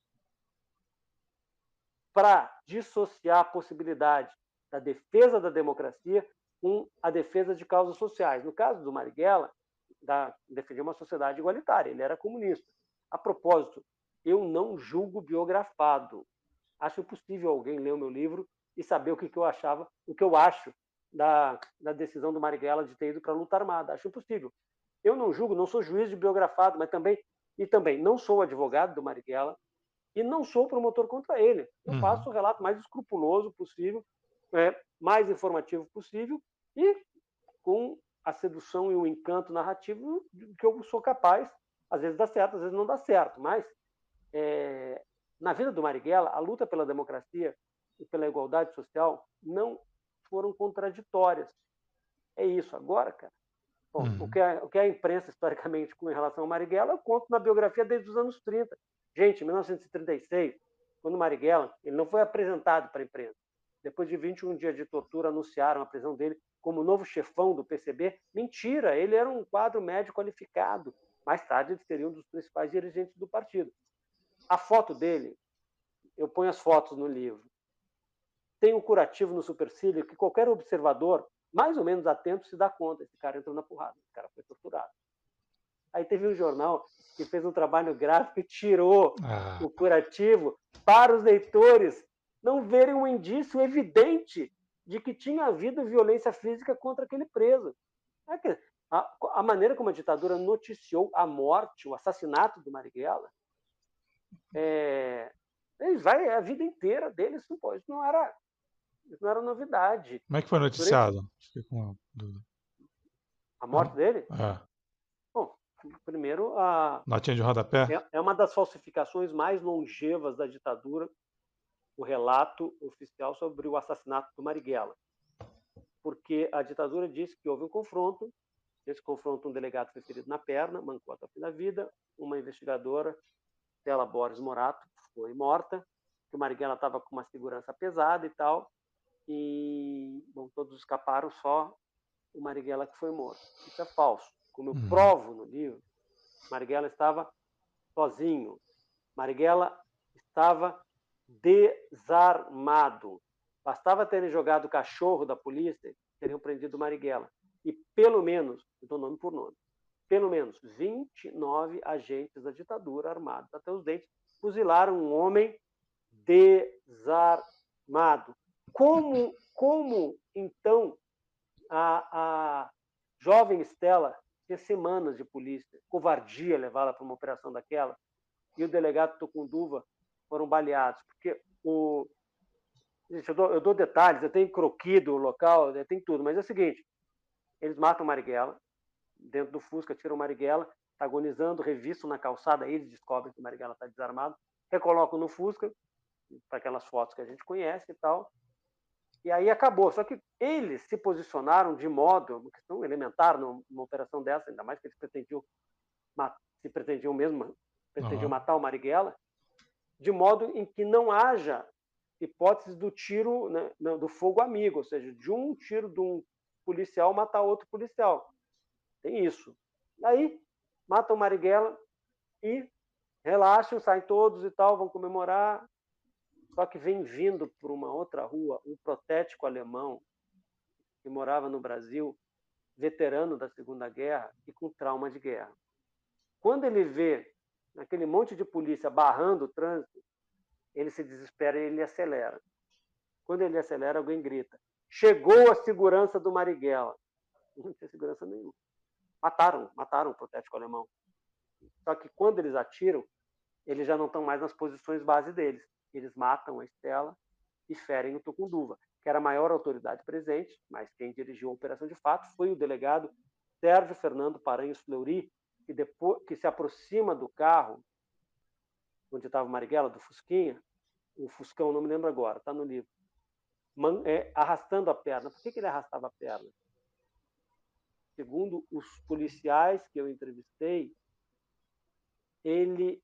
para dissociar a possibilidade da defesa da democracia com a defesa de causas sociais. No caso do Marighella, defendia uma sociedade igualitária, ele era comunista. A propósito, eu não julgo biografado. Acho impossível alguém ler o meu livro e saber o que eu achava, o que eu acho da decisão do Marighella de ter ido para a luta armada. Acho impossível. Eu não julgo, não sou juiz de biografado, mas também não sou advogado do Marighella e não sou promotor contra ele. Eu faço o relato mais escrupuloso possível, mais informativo possível e com a sedução e o encanto narrativo que eu sou capaz. Às vezes dá certo, às vezes não dá certo, mas na vida do Marighella, a luta pela democracia e pela igualdade social não foram contraditórias. É isso. Agora, cara, bom, o que a imprensa, historicamente, com relação ao Marighella, eu conto na biografia desde os anos 30. Gente, em 1936, quando o Marighella, ele não foi apresentado para a imprensa. Depois de 21 dias de tortura, anunciaram a prisão dele como novo chefão do PCB. Mentira, ele era um quadro médio qualificado. Mais tarde, ele seria um dos principais dirigentes do partido. A foto dele, eu ponho as fotos no livro, tem um curativo no supercílio que qualquer observador, mais ou menos atento, se dá conta. Esse cara entrou na porrada, esse cara foi torturado. Aí teve um jornal que fez um trabalho gráfico e tirou o curativo para os leitores não verem um indício evidente de que tinha havido violência física contra aquele preso. A maneira como a ditadura noticiou a morte, o assassinato do Marighella, eles vai a vida inteira deles, isso não era novidade. Como é que foi noticiado? Fiquei com uma dúvida. A morte dele? É. Bom, primeiro, notinha de rodapé? É uma das falsificações mais longevas da ditadura, o relato oficial sobre o assassinato do Marighella. Porque a ditadura disse que houve um confronto, nesse confronto um delegado foi ferido na perna, mancou até o fim da vida, uma investigadora, Stella Boris Morato, foi morta, que o Marighella estava com uma segurança pesada e tal, e bom, todos escaparam, só o Marighella que foi morto. Isso é falso. Como eu provo no livro, Marighella estava sozinho. Marighella estava desarmado. Bastava terem jogado o cachorro da polícia, teriam prendido o Marighella. E pelo menos, eu dou nome por nome, pelo menos 29 agentes da ditadura armados até os dentes fuzilaram um homem desarmado. Como então, a jovem Stella tinha semanas de polícia, covardia levá-la para uma operação daquela, e o delegado Tucunduva foram baleados, porque gente, eu dou detalhes, eu tenho croquis do local, tem tudo, mas é o seguinte, eles matam o Marighella, dentro do Fusca, tiram o Marighella, está agonizando, revistam na calçada, eles descobrem que o Marighella está desarmado, recolocam no Fusca, para aquelas fotos que a gente conhece e tal, e aí acabou. Só que eles se posicionaram de modo, uma questão elementar numa operação dessa, ainda mais que eles pretendiam matar o Marighella, de modo em que não haja hipótese do tiro, né, do fogo amigo, ou seja, de um tiro de um policial matar outro policial. Tem isso. Aí matam o Marighella e relaxam, saem todos e tal, vão comemorar. Só que vem vindo por uma outra rua um protético alemão que morava no Brasil, veterano da Segunda Guerra e com trauma de guerra. Quando ele vê aquele monte de polícia barrando o trânsito, ele se desespera e ele acelera. Quando ele acelera, alguém grita: chegou a segurança do Marighella. Não tinha segurança nenhuma. Mataram o protético alemão. Só que quando eles atiram, eles já não estão mais nas posições base deles. Eles matam a Stella e ferem o Tucunduva, que era a maior autoridade presente, mas quem dirigiu a operação de fato foi o delegado Sérgio Fernando Paranhos Fleury, que se aproxima do carro onde estava o Marighella, do Fusquinha, o Fuscão, não me lembro agora, está no livro, arrastando a perna. Por que ele arrastava a perna? segundo os policiais que eu entrevistei, ele,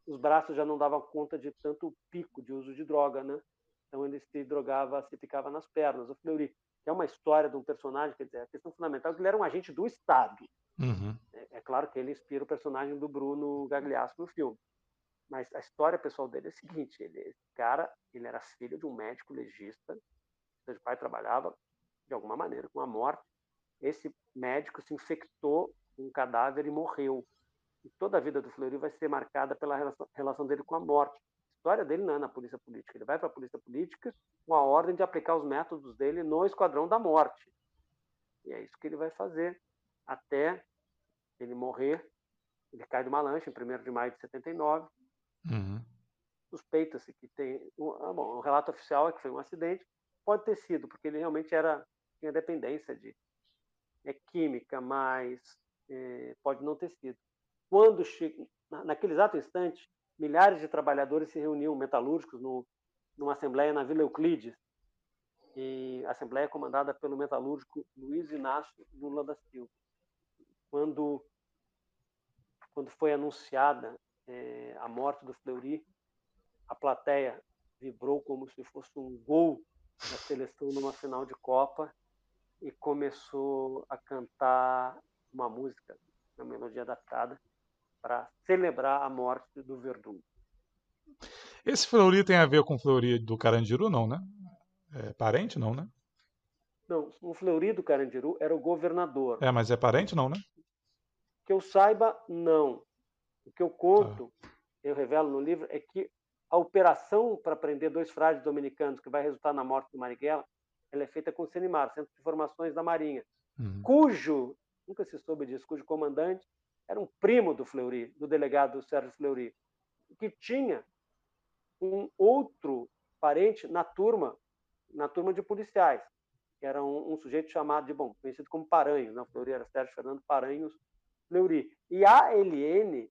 os braços já não davam conta de tanto pico de uso de droga, né? Então ele se drogava, se picava nas pernas. O Fleury, que é uma história de um personagem, quer dizer, a questão fundamental é que ele era um agente do Estado. Uhum. É claro que ele inspira o personagem do Bruno Gagliasso no filme. Mas a história pessoal dele é a seguinte: esse cara, ele era filho de um médico legista, seu pai trabalhava de alguma maneira com a morte. Esse médico se infectou com um cadáver e morreu. E toda a vida do Fleury vai ser marcada pela relação dele com a morte. A história dele não é na polícia política. Ele vai para a polícia política com a ordem de aplicar os métodos dele no Esquadrão da Morte. E é isso que ele vai fazer até ele morrer. Ele cai de uma lancha em 1º de maio de 79. Uhum. Suspeita-se que tem... o relato oficial é que foi um acidente. Pode ter sido, porque ele realmente tinha dependência de química, mas pode não ter sido. Quando naquele exato instante, milhares de trabalhadores se reuniam, metalúrgicos, numa assembleia na Vila Euclides, e a assembleia comandada pelo metalúrgico Luiz Inácio Lula da Silva. Quando foi anunciada a morte do Fleury, a plateia vibrou como se fosse um gol da seleção numa final de Copa e começou a cantar uma música, uma melodia adaptada, para celebrar a morte do Verdun. Esse Fleury tem a ver com o Fleury do Carandiru, não, né? É parente, não, né? Não, o Fleury do Carandiru era o governador. É, mas é parente, não, né? Que eu saiba, não. O que eu Tá. conto, eu revelo no livro, é que a operação para prender 2 frades dominicanos, que vai resultar na morte do Marighella, ela é feita com o CENIMAR, Centro de Informações da Marinha, Uhum. cujo, nunca se soube disso, cujo comandante era um primo do Fleury, do delegado Sérgio Fleury, que tinha um outro parente na turma de policiais, que era um sujeito chamado conhecido como Paranhos, né? O Fleury era Sérgio Fernando Paranhos Fleury. E a LN,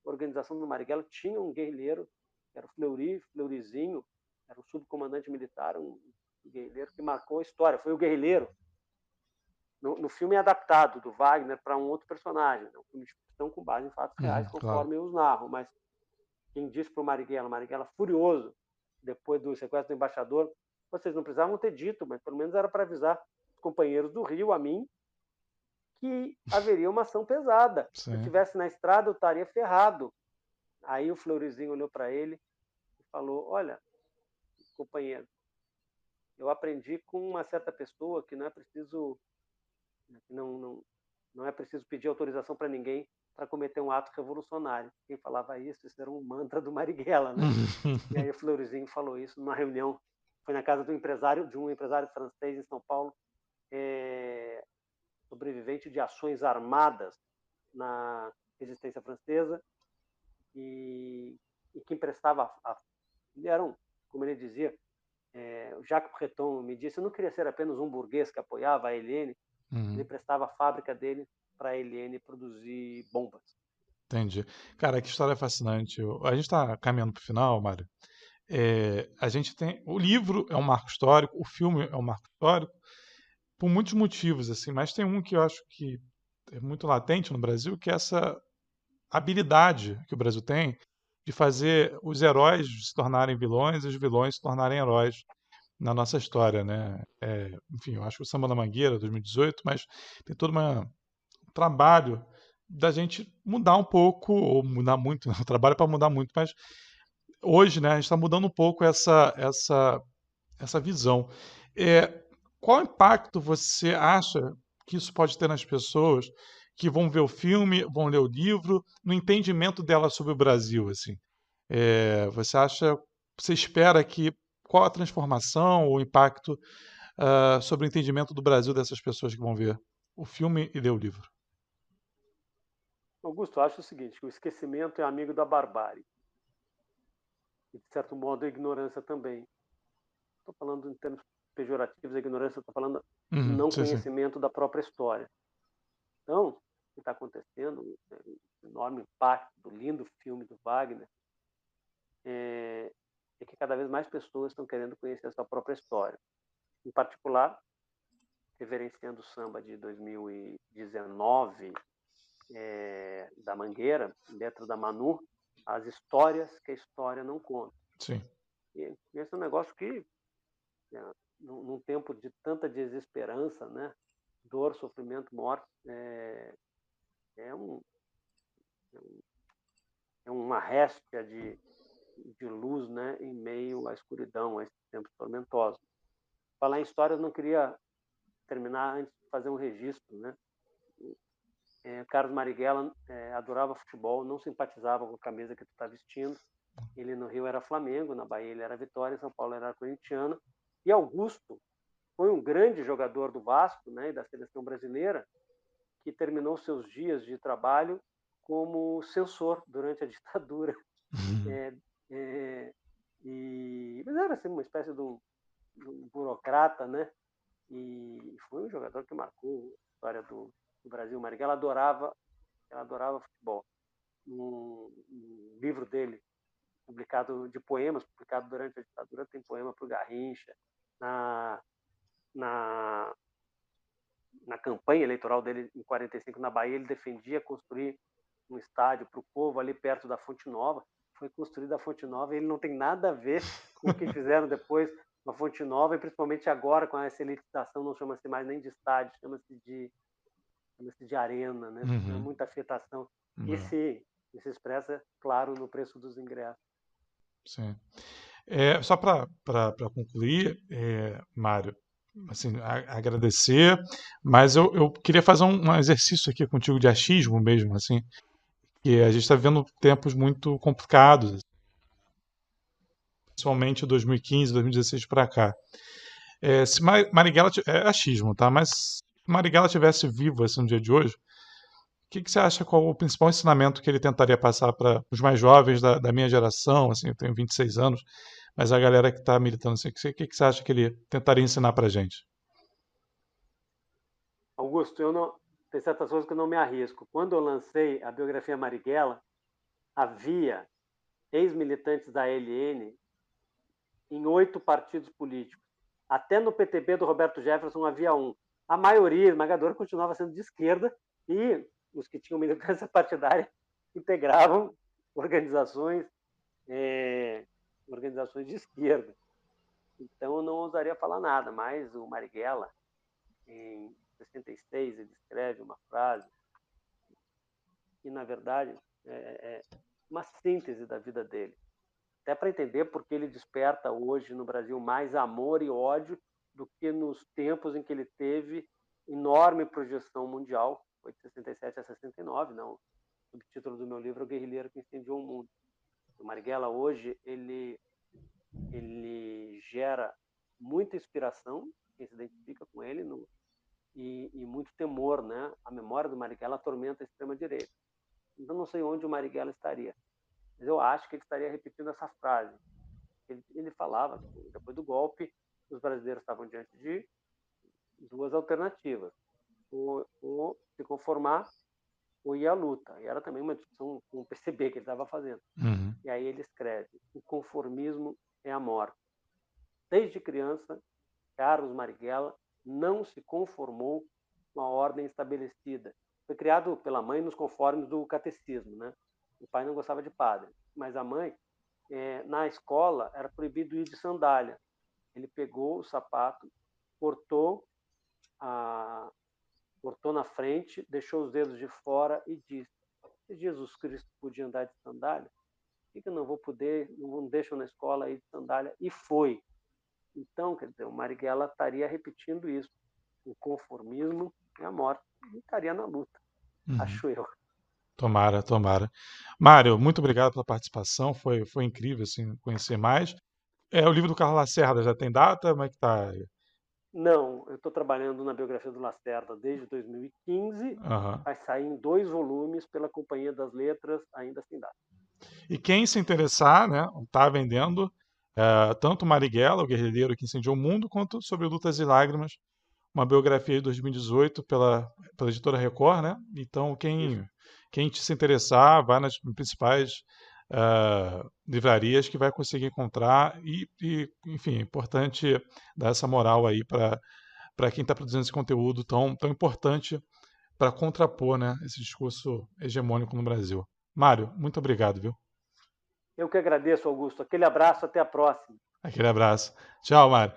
a organização do Marighella, tinha um guerrilheiro, que era o Fleury, Fleuryzinho, era um subcomandante militar, um guerrilheiro que marcou a história, foi o guerrilheiro. No filme é adaptado do Wagner para um outro personagem, um filme de ficção com base em fatos reais, Claro. conforme eu os narro, mas quem disse para o Marighella furioso, depois do sequestro do embaixador, vocês não precisavam ter dito, mas pelo menos era para avisar os companheiros do Rio, a mim, que haveria uma ação pesada. Sim. Se eu estivesse na estrada, eu estaria ferrado. Aí o Fleuryzinho olhou para ele e falou: olha, companheiro, eu aprendi com uma certa pessoa que não é preciso não é preciso pedir autorização para ninguém para cometer um ato revolucionário. Quem falava isso era um mantra do Marighella, né? E aí o Fleuryzinho falou isso numa reunião, foi na casa de um empresário francês em São Paulo, sobrevivente de ações armadas na resistência francesa, e que emprestava, ele era como ele dizia, o Jacques Breton me disse, eu não queria ser apenas um burguês que apoiava a LN, ele emprestava a fábrica dele para a LN produzir bombas. Entendi. Cara, que história fascinante. A gente está caminhando para o final, Mário. A gente tem. O livro é um marco histórico, o filme é um marco histórico, por muitos motivos, assim, mas tem um que eu acho que é muito latente no Brasil, que é essa habilidade que o Brasil tem de fazer os heróis se tornarem vilões e os vilões se tornarem heróis na nossa história, né? Enfim, eu acho que o Samba da Mangueira, 2018, mas tem todo um trabalho da gente mudar um pouco, ou mudar muito, o trabalho para mudar muito, mas hoje, né, a gente está mudando um pouco essa visão. Qual impacto você acha que isso pode ter nas pessoas que vão ver o filme, vão ler o livro, no entendimento delas sobre o Brasil, assim? Você acha, você espera que qual a transformação, o impacto sobre o entendimento do Brasil dessas pessoas que vão ver o filme e ler o livro? Augusto, eu acho o seguinte, que o esquecimento é amigo da barbárie. E, de certo modo, a ignorância também. Estou falando em termos pejorativos, a ignorância, estou falando não Sim, sim. conhecimento da própria história. Então, o que está acontecendo, o enorme impacto do lindo filme do Wagner, é que cada vez mais pessoas estão querendo conhecer a sua própria história. Em particular, reverenciando o samba de 2019, da Mangueira, dentro da Manu, as histórias que a história não conta. Sim. E esse é um negócio que, num tempo de tanta desesperança, né, dor, sofrimento, morte, é uma réstia de luz, né, em meio à escuridão, a esses tempos tormentosos. Falar em histórias, não queria terminar antes de fazer um registro, né? Carlos Marighella adorava futebol, não simpatizava com a camisa que tu está vestindo. Ele no Rio era Flamengo, na Bahia ele era Vitória, em São Paulo era corintiano. E Augusto foi um grande jogador do Vasco, né, e da seleção brasileira, que terminou seus dias de trabalho como censor durante a ditadura. Mas era assim, uma espécie de um burocrata, né? E foi um jogador que marcou a história do Brasil. Marighella adorava futebol. Um livro dele, publicado de poemas, publicado durante a ditadura, tem poema para o Garrincha. Na campanha eleitoral dele em 45 na Bahia, ele defendia construir um estádio para o povo ali perto da Fonte Nova. Foi construída a Fonte Nova e ele não tem nada a ver com o que fizeram depois na Fonte Nova, e principalmente agora com essa elitização, não chama-se mais nem de estádio, chama-se de arena, né? É muita afetação. E se expressa, claro, no preço dos ingressos. Sim. Só para concluir, Mário, assim, agradecer, mas eu queria fazer um exercício aqui contigo de achismo mesmo, assim, que a gente está vivendo tempos muito complicados, principalmente 2015, 2016 para cá. Se Marighella, achismo, tá? Mas se Marighella tivesse vivo assim, no dia de hoje, o que você acha, qual o principal ensinamento que ele tentaria passar para os mais jovens da minha geração? Assim, eu tenho 26 anos, mas a galera que está militando, assim, o que você acha que ele tentaria ensinar para a gente? Augusto, tem certas coisas que eu não me arrisco. Quando eu lancei a biografia Marighella, havia ex-militantes da ALN em 8 partidos políticos. Até no PTB do Roberto Jefferson havia um. A maioria esmagadora continuava sendo de esquerda, e os que tinham militância partidária integravam organizações de esquerda. Então eu não ousaria falar nada, mas o Marighella, em 66, ele escreve uma frase que, na verdade, é uma síntese da vida dele. Até para entender porque ele desperta hoje no Brasil mais amor e ódio do que nos tempos em que ele teve enorme projeção mundial, foi de 67 a 69, não. O subtítulo do meu livro é O Guerrilheiro que Incendiou o Mundo. O Marighella hoje, ele gera muita inspiração, quem se identifica com ele, e muito temor, né? A memória do Marighella atormenta a extrema-direita. Então não sei onde o Marighella estaria, mas eu acho que ele estaria repetindo essa frase. Ele falava que depois do golpe, os brasileiros estavam diante de 2 alternativas: ou se conformar ou ir à luta. E era também uma discussão com o PCB que ele estava fazendo. E aí ele escreve: o conformismo é a morte. Desde criança, Carlos Marighella não se conformou com a ordem estabelecida. Foi criado pela mãe nos conformes do catecismo, né? O pai não gostava de padre, mas a mãe, na escola, era proibido ir de sandália. Ele pegou o sapato, cortou na frente, deixou os dedos de fora e disse: se Jesus Cristo podia andar de sandália, por que eu não vou poder, não deixam na escola ir de sandália? E foi. Então, quer dizer, o Marighella estaria repetindo isso. O conformismo é a morte. E estaria na luta, acho eu. Tomara, tomara. Mário, muito obrigado pela participação, foi incrível assim, conhecer mais. O livro do Carlos Lacerda já tem data? Como é que tá? Não, eu estou trabalhando na biografia do Lacerda desde 2015. Vai sair em 2 volumes pela Companhia das Letras, ainda sem data. E quem se interessar, né, está vendendo tanto Marighella, o guerrilheiro que incendiou o mundo, quanto sobre Lutas e Lágrimas, uma biografia de 2018 pela editora Record, né? Então, quem se interessar, vai nas principais livrarias que vai conseguir encontrar. E enfim, é importante dar essa moral aí para para quem está produzindo esse conteúdo tão importante para contrapor, né, esse discurso hegemônico no Brasil. Mário, muito obrigado, viu? Eu que agradeço, Augusto. Aquele abraço, até a próxima. Aquele abraço. Tchau, Mário.